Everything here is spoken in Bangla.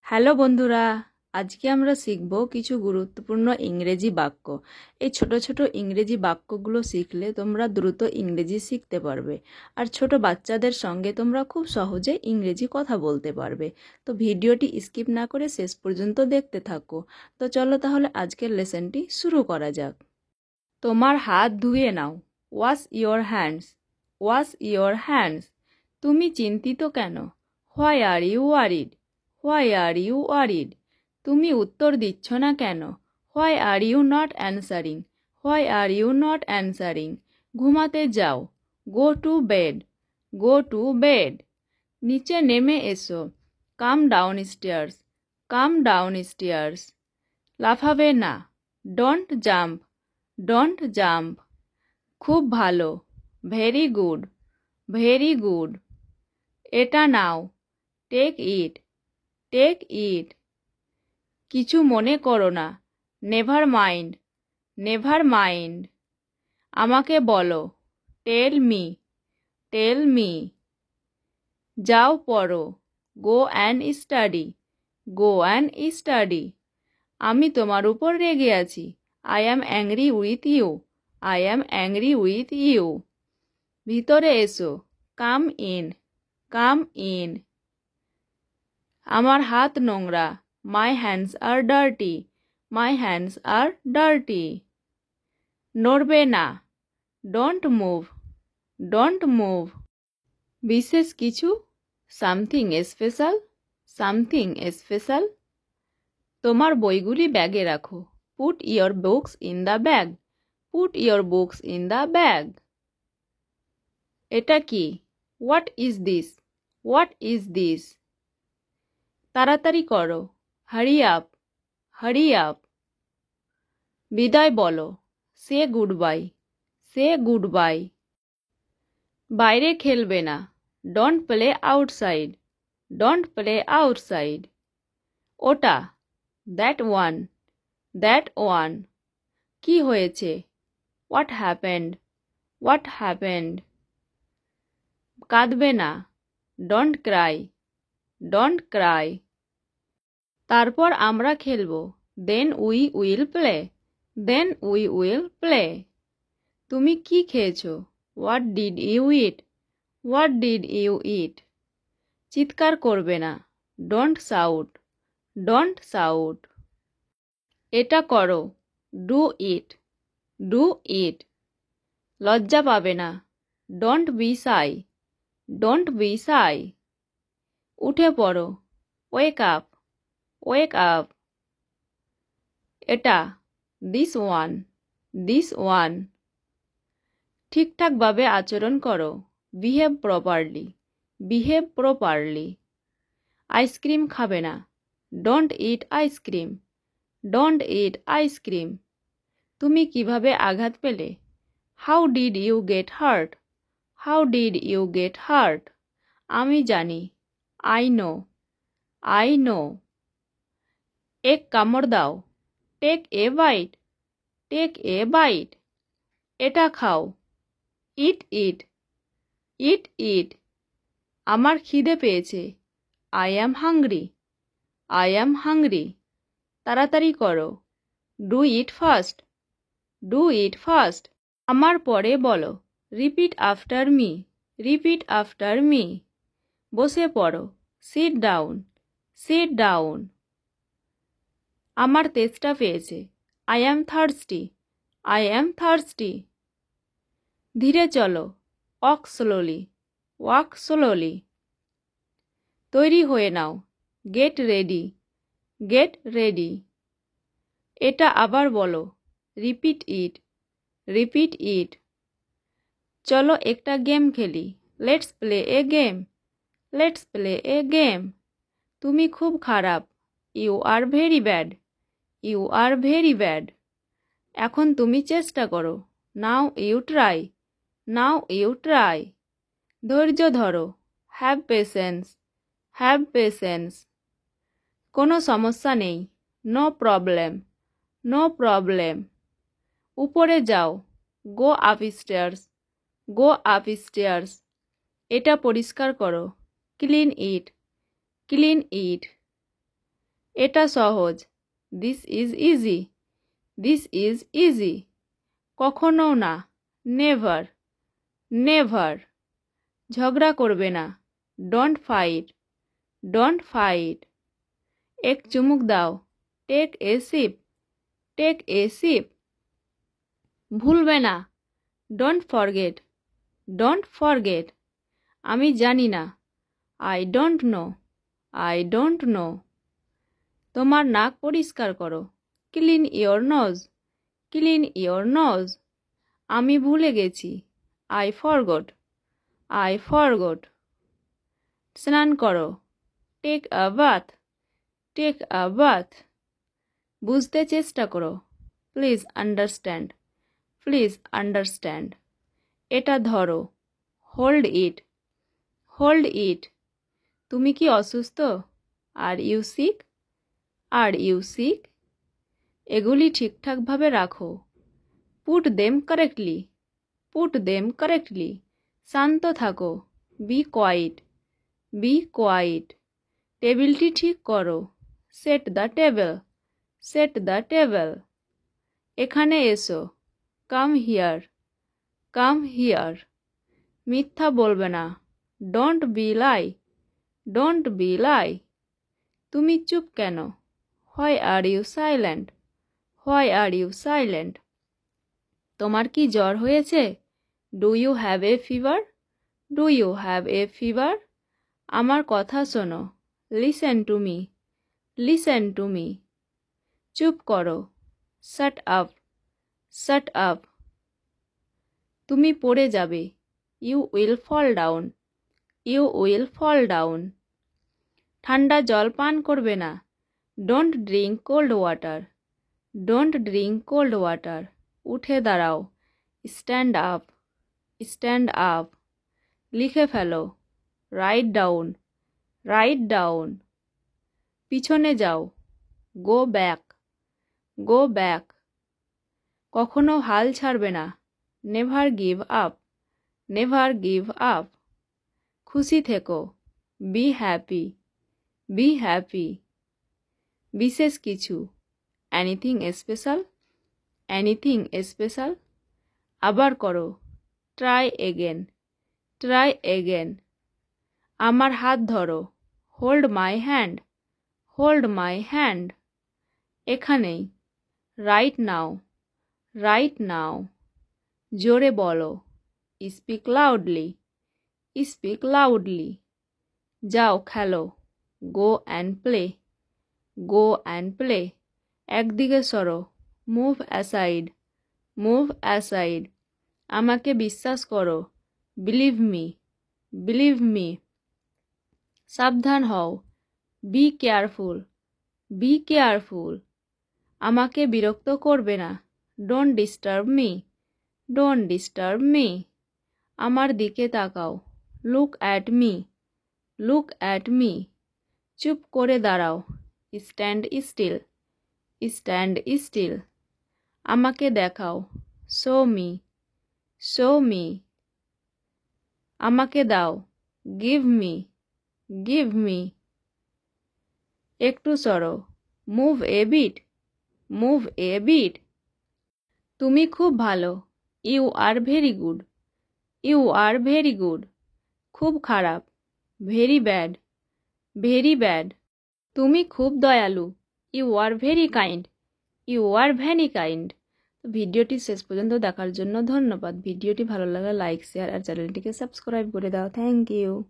হ্যালো বন্ধুরা, আজকে আমরা শিখব কিছু গুরুত্বপূর্ণ ইংরেজি বাক্য। এই ছোট ছোট ইংরেজি বাক্যগুলো শিখলে তোমরা দ্রুত ইংরেজি শিখতে পারবে, আর ছোট বাচ্চাদের সঙ্গে তোমরা খুব সহজে ইংরেজি কথা বলতে পারবে। তো ভিডিওটি স্কিপ না করে শেষ পর্যন্ত দেখতে থাকো। তো চলো তাহলে আজকের লেসনটি শুরু করা যাক। তোমার হাত ধুয়ে নাও। Wash your hands. Wash your hands. তুমি চিন্তিত কেন? Why are you worried? Why are you worried? তুমি উত্তর দিচ্ছ না কেন? Why are you not answering? Why are you not answering? ঘুমাতে যাও। Go to bed. Go to bed. নিচে নেমে এসো। Come downstairs. Come downstairs. লাফাবে না। Don't jump. Don't jump. খুব ভালো। Very good. Very good. এটা নাও। Take it. Take it. কিছু মনে করো না। Never mind. Never mind. আমাকে বলো। Tell me. Tell me. যাও পড়ো। Go and study. Go and study. আমি তোমার উপর রেগে আছি। I am angry with you. I am angry with you. ভিতরে এসো। Come in. Come in. আমার হাত নোংরা। My hands are dirty. My hands are dirty. নড়বে না। Don't move. Don't move. বিশেষ কিছু। Something special. Something special. তোমার বইগুলি ব্যাগে রাখো। Put your books in the bag. Put your books in the bag. এটা কি? What is this? What is this? তাড়াতাড়ি করো। Hurry up. Hurry up. বিদায় বলো। Say goodbye. Say goodbye. বাইরে খেলবে না। Don't play outside. Don't play outside. ওটা। That one. That one. কি হয়েছে? What happened? What happened? কাঁদবে না। Don't cry. Don't cry. তারপর আমরা খেলবো। Then we will play. Then we will play. তুমি কি খেয়েছো? What did you eat? What did you eat? চিৎকার করবে না। Don't shout. Don't shout. এটা করো। Do it. Do it. লজ্জা পাবে না। Don't be shy. Don't be shy. উঠে পড়ো। Wake up. Wake up. এটা। This one. This one. ঠিকঠাকভাবে আচরণ করো। Behave properly. Behave properly. Ice cream খাবে না। Don't eat ice cream. Don't eat ice cream. তুমি কিভাবে আঘাত পেলে? How did you get heart? How did you get hurt? আমি জানি। I know. I know. এক কামড় দাও। Take a bite. Take a bite. এটা খাও। Eat it. It it. আমার খিদে পেয়েছে। I am hungry. I am hungry. তাড়াতাড়ি করো। Do it fast. Do it fast. আমার পরে বলো। Repeat after me. Repeat after me. বসে পড়ো। Sit down. Sit down. আমার তেষ্টা পেয়েছে। I am thirsty. I am thirsty. ধীরে চলো। Walk slowly. Walk slowly. তৈরি হয়ে নাও। Get ready. Get ready. এটা আবার বলো। Repeat it. Repeat it. চলো একটা গেম খেলি। Let's play a game. Let's play a game. তুমি খুব খারাপ। You are very bad. You are very bad. এখন তুমি চেষ্টা করো। Now you try. Now you try. ধৈর্য ধরো। Have patience. Have patience. কোনো সমস্যা নেই। No problem. No problem. উপরে যাও। Go upstairs. Go up stairs. এটা পরিষ্কার করো। Clean it. Clean it. এটা সহজ। This is easy. This is easy. কখনো না, নেভার। নেভার। ঝগড়া করবে না, ডোন্ট ফাইট। Don't fight. এক চুমুক দাও, take a sip. Take a sip. ভুলবে না, ডোন্ট ফরগেট। Don't forget. আমি জানি না, I don't know. I don't know. তোমার নাক পরিষ্কার করো, clean your nose. Clean your nose. আমি ভুলে গেছি, আই ফরগট। I forgot. স্নান করো, take a bath. Take a bath. বুঝতে চেষ্টা করো, প্লিজ আন্ডারস্ট্যান্ড। Please understand. এটা ধরো, হোল্ড ইট। Hold it. তুমি কি অসুস্থ? Are you sick? Are you sick? এগুলি ঠিকঠাকভাবে রাখো, put them correctly. Put them correctly. শান্ত থাকো, বি কোয়াইট। Be quiet. টেবিলটি ঠিক করো, set the table. Set the table. এখানে এসো, কাম হিয়ার। Come here. মিথ্যা বলবে না, don't be lie. Don't be lie. তুমি চুপ কেন? Why are you silent? Why are you silent? তোমার কি জ্বর হয়েছে? Do you have a fever? Do you have a fever? আমার কথা শোনো, listen to me. Listen to me. চুপ করো, শাট আপ। Shut up. তুমি পড়ে যাবে, you will fall down. You will fall down. ঠান্ডা জল পান করবে না, don't drink cold water. Don't drink cold water. উঠে দাঁড়াও, স্ট্যান্ড আপ। Stand up. লিখে ফেলো, রাইট ডাউন। Write down. পিছনে যাও, গো ব্যাক। Go back. কখনো হাল ছাড়বে না, never give up. Never give up. খুশি থেকো, বি হ্যাপি। Be happy. বিশেষ কিছু, এনিথিং স্পেশাল। Anything special. আবার করো, ট্রাই এগেন। Try again. আমার হাত ধরো, hold my hand. Hold my hand. এখানেই, রাইট নাও। Right now. জোরে বলো, স্পিক লাউডলি। Speak loudly. যাও খেলো, go and play. Go and play. একদিকে সরো, মুভ অ্যাসাইড। Move aside. আমাকে বিশ্বাস করো, বিলিভ মি। Believe me. সাবধান হও, বি কেয়ারফুল। Be careful. আমাকে বিরক্ত করবে না, don't disturb me. Don't disturb me. আমার দিকে তাকাও, look at me. Look at me. চুপ করে দাঁড়াও, স্ট্যান্ড স্টিল। Stand still. আমাকে দেখাও, শো মি। Show me. আমাকে দাও, গিভ মি। Give me. একটু সরো, move a bit. Move a bit. তুমি খুব ভালো, you are very good. You are very good. খুব খারাপ, ভেরি ব্যাড। Very bad. তুমি খুব দয়ালু, you are very kind. You are very kind. তো ভিডিওটি শেষ পর্যন্ত দেখার জন্য ধন্যবাদ। ভিডিওটি ভালো লাগলে লাইক, শেয়ার আর চ্যানেলটিকে সাবস্ক্রাইব করে দাও। Thank you.